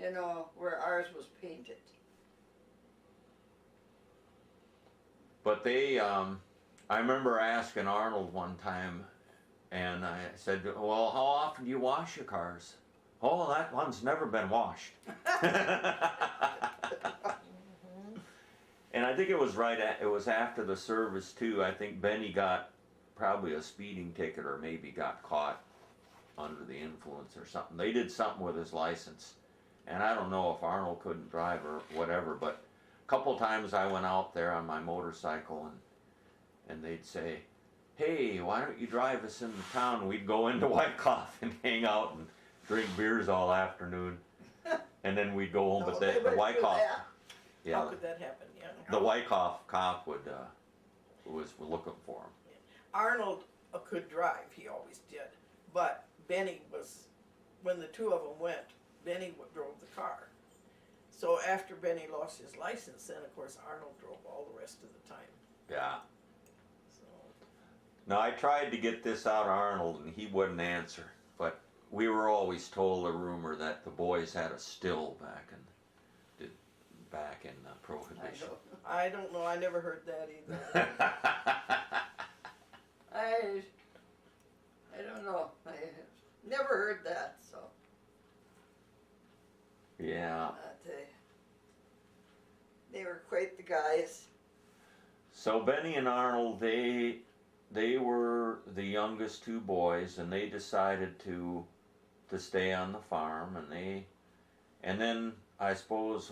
you know, where ours was painted. But they, I remember asking Arnold one time, and I said, well, how often do you wash your cars? Oh, that one's never been washed. And I think it was it was after the service too. I think Benny got probably a speeding ticket or maybe got caught under the influence or something. They did something with his license. And I don't know if Arnold couldn't drive or whatever, but a couple times I went out there on my motorcycle and they'd say, hey, why don't you drive us into town? We'd go into Wyckoff and hang out and drink beers all afternoon. And then we'd go home, but the Wyckoff, How could that happen? Yeah. the Wyckoff cop was looking for him. Arnold could drive, he always did. But Benny was, when the two of them went, Benny drove the car. So after Benny lost his license, then of course Arnold drove all the rest of the time. Yeah. So Now I tried to get this out of Arnold and he wouldn't answer, but we were always told a rumor that the boys had a still back in Prohibition. I don't know, I never heard that either. I don't know. I never heard that, so. Yeah. They were quite the guys. So Benny and Arnold, they were the youngest two boys, and they decided to stay on the farm, and then I suppose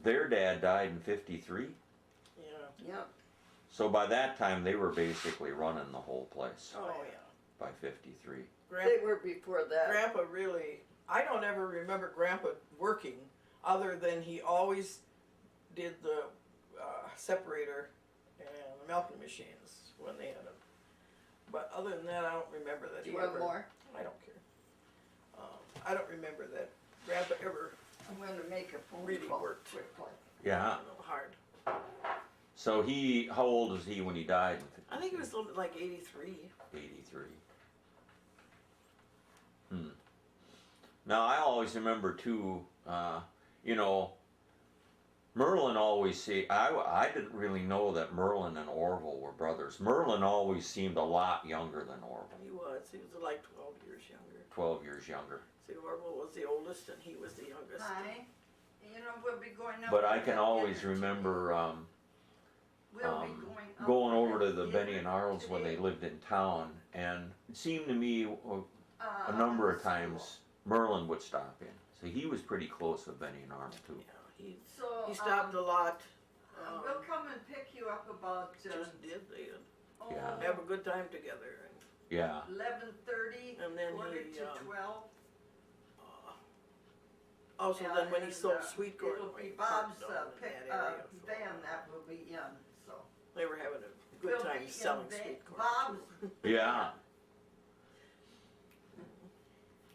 their dad died in '53. Yeah. Yep. So by that time they were basically running the whole place. Oh yeah. By '53. They were before that. Grandpa really, I don't ever remember Grandpa working other than he always did the separator and the milking machines when they had them. But other than that, I don't remember that Do he you want ever. more? I don't care. I don't remember that Grandpa ever I'm going to make a phone really call worked quickly. Yeah. hard. So how old was he when he died in I think it was a little bit like 83. 83? Now I always remember too, Merlin always I didn't really know that Merlin and Orville were brothers. Merlin always seemed a lot younger than Orville. He was like 12 years younger. 12 years younger. See, Orville was the oldest and he was the youngest. Hi. You know, we'll be going up. But I to can the always dinner remember We'll be going up going to over to the the Benny and dinner Arnold's when they today. lived in town, and it seemed to me a number of times Merlin would stop in. So he was pretty close with Benny and Arnold too. Yeah, So, he stopped a lot. we'll come and pick you up about Just did they Yeah. have a good time together. And, Yeah. 11:30, And then quarter he, to 12. also, Yeah, then when he and, sold sweet corn, It'll he be parked Bob's down in that area for a van while. that will be in, so. They were having a good We'll time be in selling sweet corn. Bob's Yeah.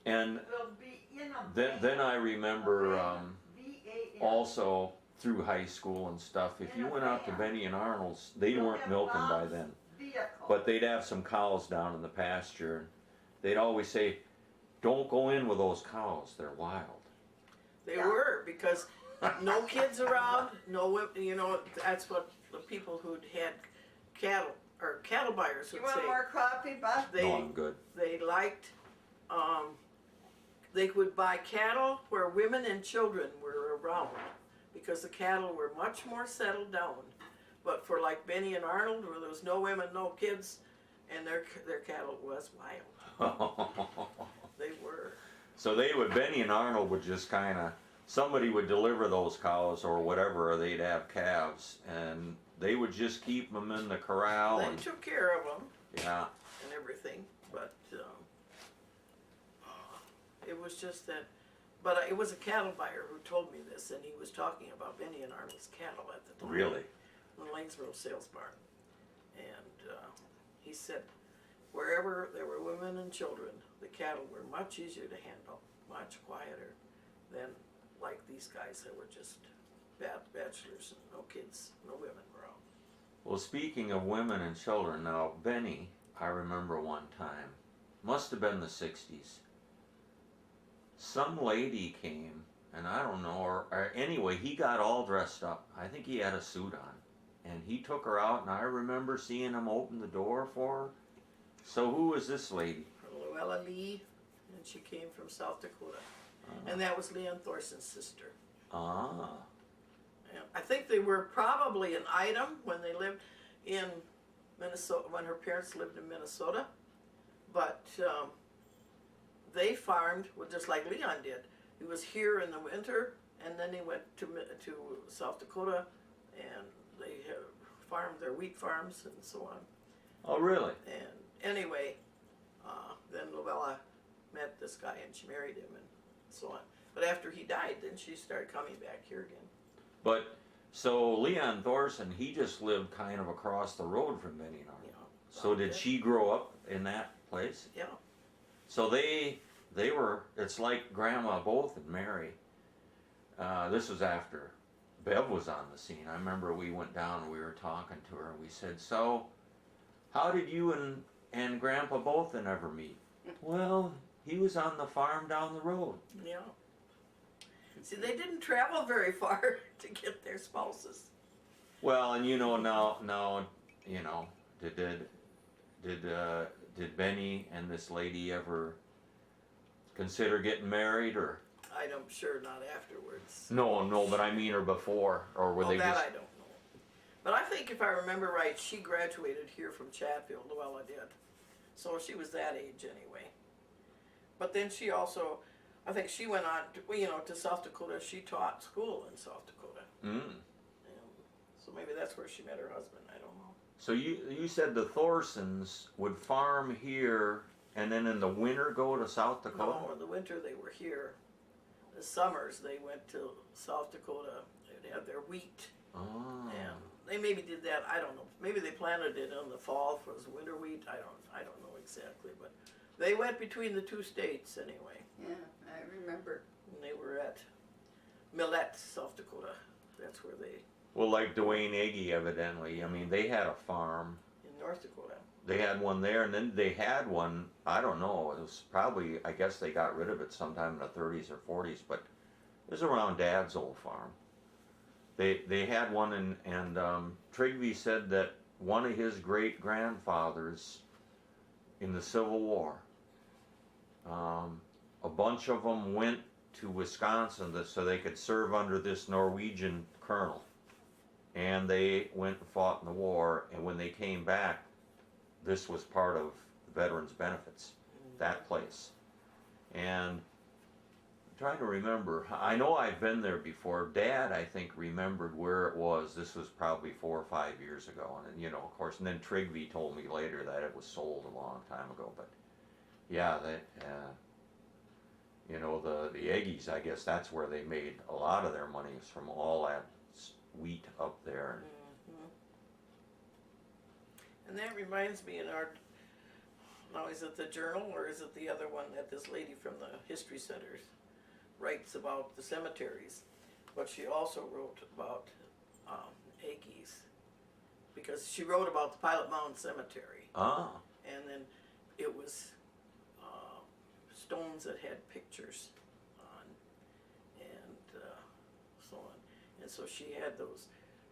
And will be in a then I remember V-A-N. also through high school and stuff, if you went out to Benny and Arnold's, they We'll weren't have milking by Bob's then. vehicle. But they'd have some cows down in the pasture, and they'd always say, don't go in with those cows, they're wild. They Yeah. were, because no kids around, no women, that's what the people who'd had cattle, or cattle buyers You would want say. more coffee, Bob? They, No, I'm good. they liked, they would buy cattle where women and children were around, because the cattle were much more settled down. But for like Benny and Arnold, where there was no women, no kids, and their cattle was wild. They were. So Benny and Arnold would just somebody would deliver those cows or whatever, or they'd have calves, and they would just keep them in the corral. They And, took care of them yeah, and everything, but it was just that. But it was a cattle buyer who told me this, and he was talking about Benny and Arnold's cattle at the time. really. In the Lanesboro sales barn. And he said, wherever there were women and children, the cattle were much easier to handle, much quieter than like these guys that were just bachelors and no kids, no women around. Well, speaking of women and children, now Benny, I remember one time, must have been the 60s, some lady came, and I don't know, or anyway, he got all dressed up. I think he had a suit on, and he took her out, and I remember seeing him open the door for her. So who was this lady? Luella Lee, and she came from South Dakota. And that was Leon Thorson's sister. Ah. And I think they were probably an item when they lived in Minnesota, when her parents lived in Minnesota. But they farmed, well, just like Leon did. He was here in the winter, and then he went to South Dakota, and they farmed their wheat farms and so on. Oh, really? And anyway, then Luella met this guy, and she married him, and so on. But after he died, then she started coming back here again. But, so Leon Thorson, he just lived kind of across the road from Benny and Arnold. Yeah. So did she grow up in that place? Yeah. So they were, it's like Grandma both and Mary. This was after Bev was on the scene. I remember we went down and we were talking to her, and we said, so how did you and Grandpa both ever meet? Well, he was on the farm down the road. Yeah. See, they didn't travel very far to get their spouses. Well, and you know now you know, did Benny and this lady ever consider getting married, or? I'm sure not afterwards. No, but I mean, or before, or were they that just? I don't know. But I think if I remember right, she graduated here from Chatfield. Luella did, so she was that age anyway. But then she also, I think she went on to, to South Dakota. She taught school in South Dakota. So maybe that's where she met her husband. I don't know. So you said the Thorsons would farm here, and then in the winter go to South Dakota? No, in the winter they were here. The summers they went to South Dakota. They'd have their wheat. Oh. And they maybe did that. I don't know. Maybe they planted it in the fall for the winter wheat. I don't know exactly, but they went between the two states anyway. Yeah, I remember. And they were at Millet, South Dakota. That's where they, Well, like Dwayne Agee, evidently. I mean, they had a farm. in North Dakota. They had one there, and then they had one, I don't know, it was probably, I guess they got rid of it sometime in the 30s or 40s, but it was around Dad's old farm. They had one, and Trigby said that one of his great-grandfathers in the Civil War, a bunch of them went to Wisconsin so they could serve under this Norwegian colonel. And they went and fought in the war, and when they came back, this was part of Veterans Benefits, that place. And I'm trying to remember, I know I've been there before. Dad, I think, remembered where it was. This was probably 4 or 5 years ago. And you know, of course, and then Trigby told me later that it was sold a long time ago. But yeah, you know, the Aggies, I guess that's where they made a lot of their money, is from all that wheat up there. And that reminds me, now is it the Journal or is it the other one that this lady from the History Center writes about the cemeteries? But she also wrote about Aggies, because she wrote about the Pilot Mound Cemetery. Ah. And then it was stones that had pictures on, and so on. And so she had those.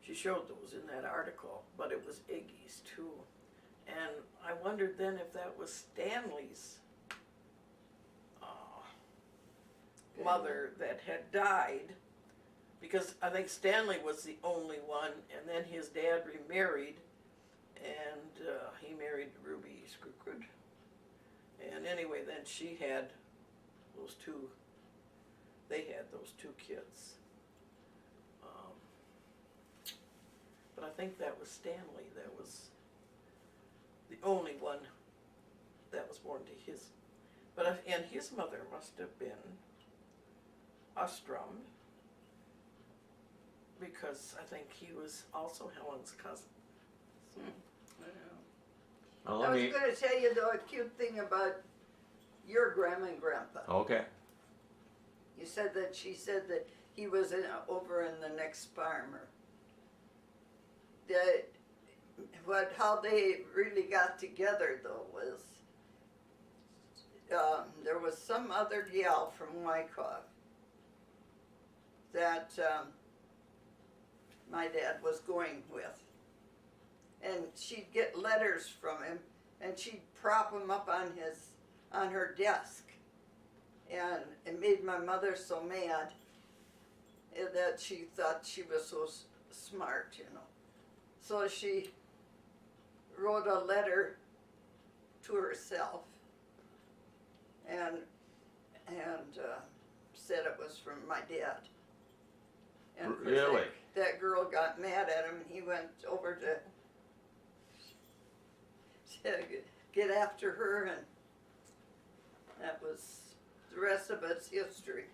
She showed those in that article, but it was Iggy's too. And I wondered then if that was Stanley's mother that had died, because I think Stanley was the only one, and then his dad remarried, and he married Ruby Skrukrud. And anyway, then she had those two, they had those two kids. But I think that was Stanley that was the only one that was born to his, and his mother must have been Ostrom, because I think he was also Helen's cousin. So. Well, I was going to tell you, though, a cute thing about your grandma and grandpa. Okay. You said that she said that he was over in the next farm. How they really got together, though, was there there was some other gal from Wyckoff that my dad was going with. And she'd get letters from him, and she'd prop them up on her desk. And it made my mother so mad that she thought she was so smart, you know. So she wrote a letter to herself and said it was from my dad. And of course Really? that girl got mad at him, and he went over to get after her, and that was the rest of it's history.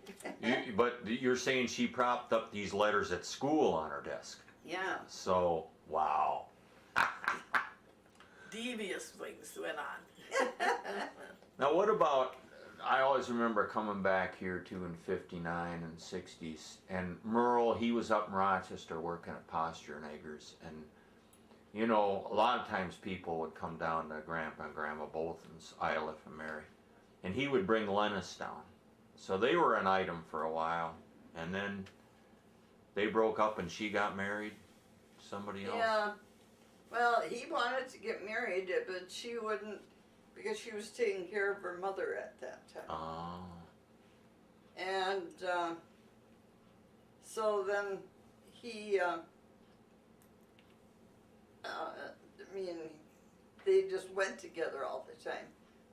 But you're saying she propped up these letters at school on her desk. Yeah. So, wow. Devious things went on. Now, what about, I always remember coming back here too in 59 and 60s, and Merle, he was up in Rochester working at Posture and Eggers, and you know, a lot of times people would come down to Grandpa and Grandma Bolton's, Isla and Mary, and he would bring Lennis down. So they were an item for a while, and then they broke up and she got married to somebody else. Yeah. Well, he wanted to get married, but she wouldn't, because she was taking care of her mother at that time. Oh. And so then he, they just went together all the time.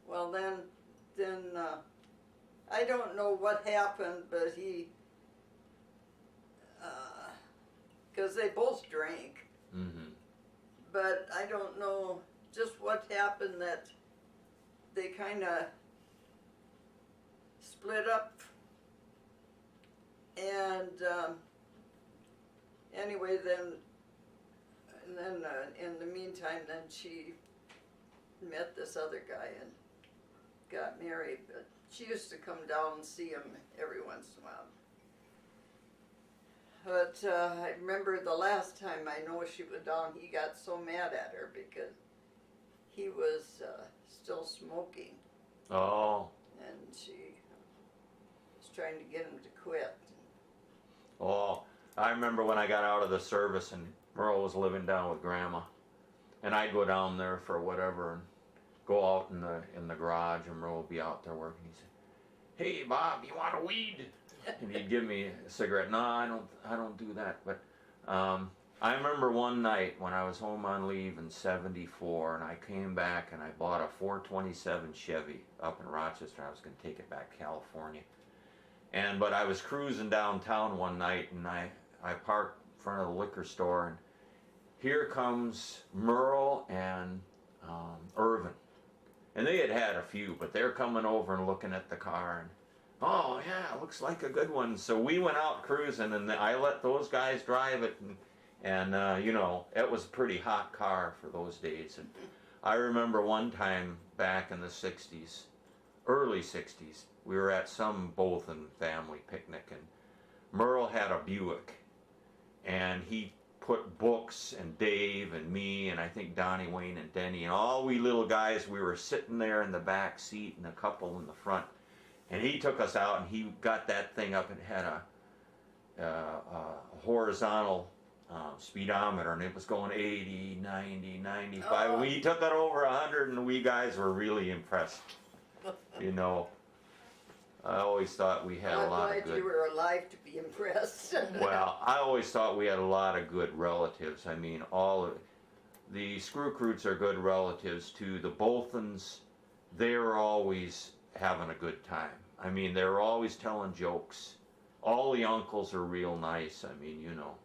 Well, then I don't know what happened, but he, because they both drank. Mm-hmm. But I don't know just what happened, that they kind of split up. And anyway, then in the meantime, then she met this other guy and got married. But she used to come down and see him every once in a while. But I remember the last time I know she was down, he got so mad at her because he was still smoking, Oh. and she was trying to get him to quit. Oh, I remember when I got out of the service and Merle was living down with Grandma, and I'd go down there for whatever and go out in the garage, and Merle would be out there working. He'd say, "Hey Bob, you want a weed?" And he'd give me a cigarette. No, I don't do that. But I remember one night when I was home on leave in '74, and I came back and I bought a 427 Chevy up in Rochester. I was going to take it back to California. But I was cruising downtown one night, and I parked in front of the liquor store, and here comes Merle and Irvin. And they had had a few, but they're coming over and looking at the car, and oh yeah, looks like a good one. So we went out cruising, and I let those guys drive it, and you know, it was a pretty hot car for those days. And I remember one time back in the 60s, early 60s, we were at some Bolton family picnic, and Merle had a Buick, and he put Books and Dave and me and I think Donnie, Wayne, and Denny, and all we little guys, we were sitting there in the back seat and a couple in the front. And he took us out, and he got that thing up, and had a horizontal speedometer, and it was going 80, 90, 95. Oh. We took it over 100, and we guys were really impressed. You know, I always thought we had a lot of I'm glad good. you were alive to be impressed. Well, I always thought we had a lot of good relatives. I mean, all of the Screwcroots are good relatives too. The Boltons, they were always having a good time. I mean, they were always telling jokes. All the uncles are real nice. I mean, you know,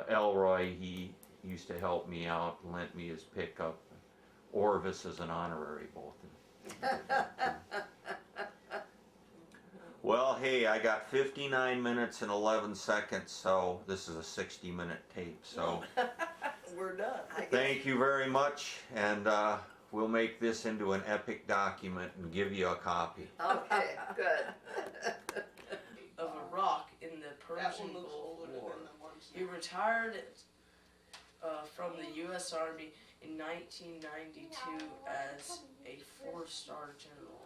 Elroy, he used to help me out, lent me his pickup. Orvis is an honorary Bolton. Well, hey, I got 59 minutes and 11 seconds, so this is a 60-minute tape. So We're done. thank you very much, and we'll make this into an epic document and give you a copy. Okay, good. Of a rock in the That Persian one looks Gulf older War. than the ones. He retired from the U.S. Army in 1992 as a 4-star general.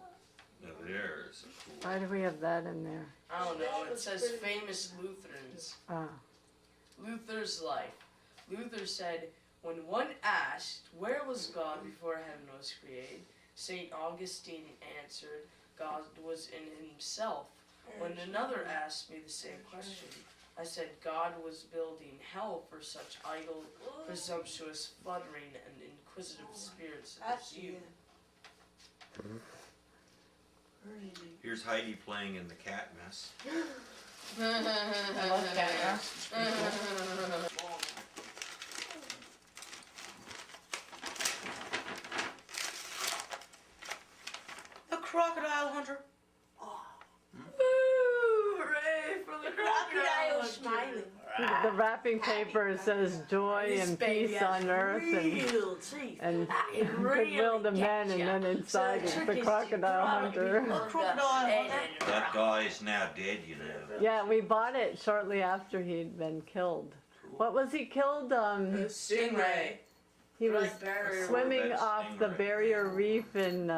Now there's a cool. Why do we have that in there? I don't know. It says famous Lutherans. Ah, Luther's life. Luther said, when one asked, where was God before heaven was created? St. Augustine answered, God was in himself. When another asked me the same question, I said God was building hell for such idle, presumptuous, fluttering, and inquisitive spirits as you. Here's Heidi playing in the cat mess. I love that. The crocodile hunter. Woo! Hooray for the crocodile hunter. smiling. The wrapping paper says joy This and baby peace has on earth real teeth. and It really goodwill to men, gets and ya. then inside So it's trick the is to crocodile probably hunter. put Crocodile the hunter. head in That rock. guy is now dead, you know. Yeah, we bought it shortly after he'd been killed. What was he killed? Stingray. He was Right barrier. swimming That off the stingray. barrier reef in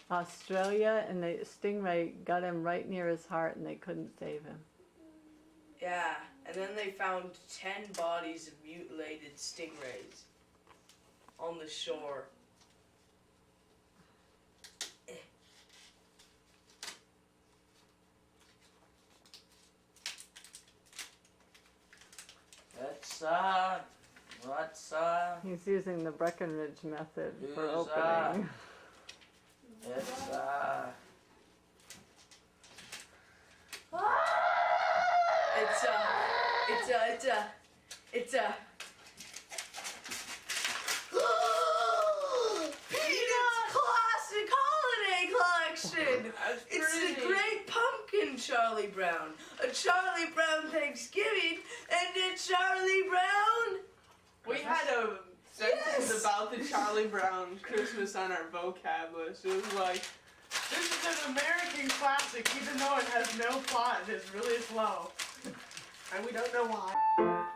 Australia, and the stingray got him right near his heart, and they couldn't save him. Yeah, and then they found 10 bodies of mutilated stingrays on the shore. Let's He's using the Breckenridge method for Who's, opening. It's a Peanuts Classic Holiday Collection! It's the Great Pumpkin Charlie Brown, a Charlie Brown Thanksgiving, and a Charlie Brown. We had a sentence about the Charlie Brown Christmas on our vocab list. It was like, this is an American classic, even though it has no plot and it's really slow. And we don't know why.